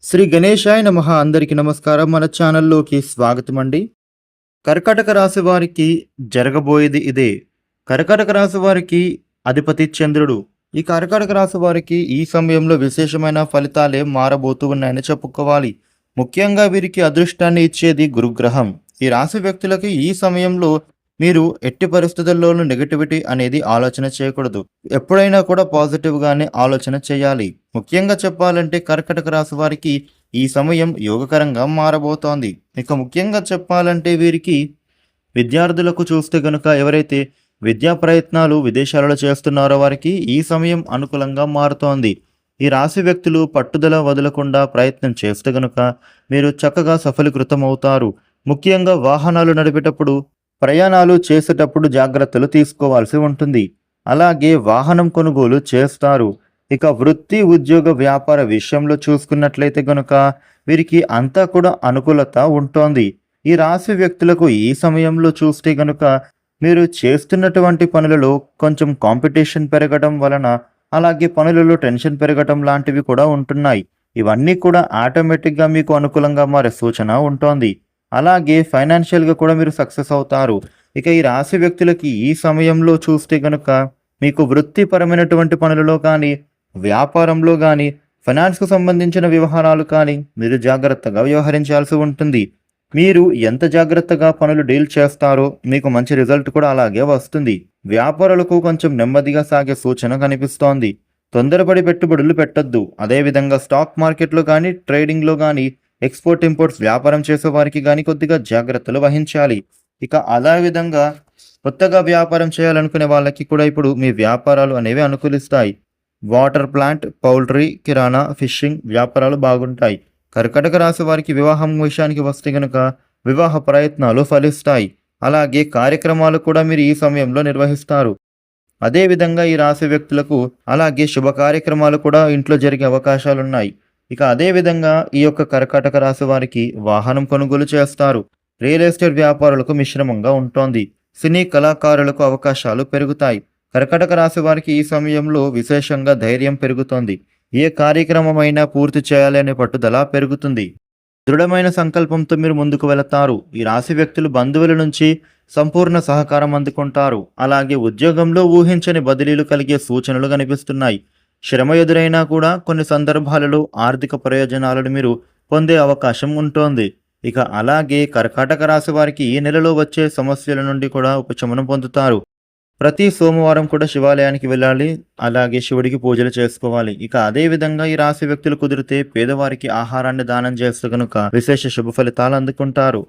శ్రీ గణేశాయ నమః. అందరికీ నమస్కారం. మన ఛానల్లోకి స్వాగతం అండి. కర్కాటక రాశి వారికి జరగబోయేది ఇదే. కర్కాటక రాశి వారికి అధిపతి చంద్రుడు. ఈ కర్కాటక రాశి వారికి ఈ సమయంలో విశేషమైన ఫలితాలే మారబోతూ ఉన్నాయని చెప్పుకోవాలి. ముఖ్యంగా వీరికి అదృష్టాన్ని ఇచ్చేది గురుగ్రహం. ఈ రాశి వ్యక్తులకి ఈ సమయంలో మీరు ఎట్టి పరిస్థితుల్లోనూ నెగటివిటీ అనేది ఆలోచన చేయకూడదు. ఎప్పుడైనా కూడా పాజిటివ్గానే ఆలోచన చేయాలి. ముఖ్యంగా చెప్పాలంటే కర్కాటక రాశి వారికి ఈ సమయం యోగకరంగా మారబోతోంది. ఇక ముఖ్యంగా చెప్పాలంటే వీరికి విద్యార్థులకు చూస్తే గనుక ఎవరైతే విద్యా ప్రయత్నాలు విదేశాలలో చేస్తున్నారో వారికి ఈ సమయం అనుకూలంగా మారుతోంది. ఈ రాశి వ్యక్తులు పట్టుదల వదలకుండా ప్రయత్నం చేస్తే గనుక మీరు చక్కగా సఫలీకృతం అవుతారు. ముఖ్యంగా వాహనాలు నడిపేటప్పుడు ప్రయాణాలు చేసేటప్పుడు జాగ్రత్తలు తీసుకోవాల్సి ఉంటుంది. అలాగే వాహనం కొనుగోలు చేస్తారు. ఇక వృత్తి ఉద్యోగ వ్యాపార విషయంలో చూసుకున్నట్లయితే గనుక వీరికి అంతా కూడా అనుకూలత ఉంటోంది. ఈ రాశి వ్యక్తులకు ఈ సమయంలో చూస్తే గనుక మీరు చేస్తున్నటువంటి పనులలో కొంచెం కాంపిటీషన్ పెరగడం వలన అలాగే పనులలో టెన్షన్ పెరగడం లాంటివి కూడా ఉంటున్నాయి. ఇవన్నీ కూడా ఆటోమేటిక్గా మీకు అనుకూలంగా మారే సూచన ఉంటోంది. అలాగే ఫైనాన్షియల్గా కూడా మీరు సక్సెస్ అవుతారు. ఇక ఈ రాశి వ్యక్తులకి ఈ సమయంలో చూస్తే గనుక మీకు వృత్తిపరమైనటువంటి పనులలో కానీ వ్యాపారంలో కానీ ఫైనాన్స్కు సంబంధించిన వ్యవహారాలు కానీ మీరు జాగ్రత్తగా వ్యవహరించాల్సి ఉంటుంది. మీరు ఎంత జాగ్రత్తగా పనులు డీల్ చేస్తారో మీకు మంచి రిజల్ట్ కూడా అలాగే వస్తుంది. వ్యాపారులకు కొంచెం నెమ్మదిగా సాగే సూచన కనిపిస్తోంది. తొందరపడి పెట్టుబడులు పెట్టొద్దు. అదేవిధంగా స్టాక్ మార్కెట్లో కానీ ట్రేడింగ్లో కానీ ఎక్స్పోర్ట్ ఇంపోర్ట్స్ వ్యాపారం చేసే వారికి కానీ కొద్దిగా జాగ్రత్తలు వహించాలి. ఇక అదే విధంగా కొత్తగా వ్యాపారం చేయాలనుకునే వాళ్ళకి కూడా ఇప్పుడు మీ వ్యాపారాలు అనేవి అనుకూలిస్తాయి. వాటర్ ప్లాంట్, పౌల్ట్రీ, కిరాణా, ఫిషింగ్ వ్యాపారాలు బాగుంటాయి. కర్కాటక రాశి వారికి వివాహం విషయానికి వస్తే కనుక వివాహ ప్రయత్నాలు ఫలిస్తాయి. అలాగే కార్యక్రమాలు కూడా మీరు ఈ సమయంలో నిర్వహిస్తారు. అదేవిధంగా ఈ రాశి వ్యక్తులకు అలాగే శుభ కార్యక్రమాలు కూడా ఇంట్లో జరిగే అవకాశాలున్నాయి. ఇక అదేవిధంగా ఈ యొక్క కర్కాటక రాశి వారికి వాహనం కొనుగోలు చేస్తారు. రియల్ ఎస్టేట్ వ్యాపారులకు మిశ్రమంగా ఉంటోంది. సినీ కళాకారులకు అవకాశాలు పెరుగుతాయి. కర్కాటక రాశి వారికి ఈ సమయంలో విశేషంగా ధైర్యం పెరుగుతోంది. ఏ కార్యక్రమమైనా పూర్తి చేయాలి అనే పట్టుదల పెరుగుతుంది. దృఢమైన సంకల్పంతో మీరు ముందుకు వెళతారు. ఈ రాశి వ్యక్తులు బంధువుల నుంచి సంపూర్ణ సహకారం అందుకుంటారు. అలాగే ఉద్యోగంలో ఊహించని బదిలీలు కలిగే సూచనలు కనిపిస్తున్నాయి. శ్రమ ఎదురైనా కూడా కొన్ని సందర్భాలలో ఆర్థిక ప్రయోజనాలను మీరు పొందే అవకాశం ఉంటోంది. ఇక అలాగే కర్కాటక రాశి వారికి ఈ నెలలో వచ్చే సమస్యల నుండి కూడా ఉపశమనం పొందుతారు. ప్రతి సోమవారం కూడా శివాలయానికి వెళ్ళాలి. అలాగే శివుడికి పూజలు చేసుకోవాలి. ఇక అదే విధంగా ఈ రాశి వ్యక్తులు కుదిరితే పేదవారికి ఆహారాన్ని దానం చేస్తే కనుక విశేష శుభ ఫలితాలు అందుకుంటారు.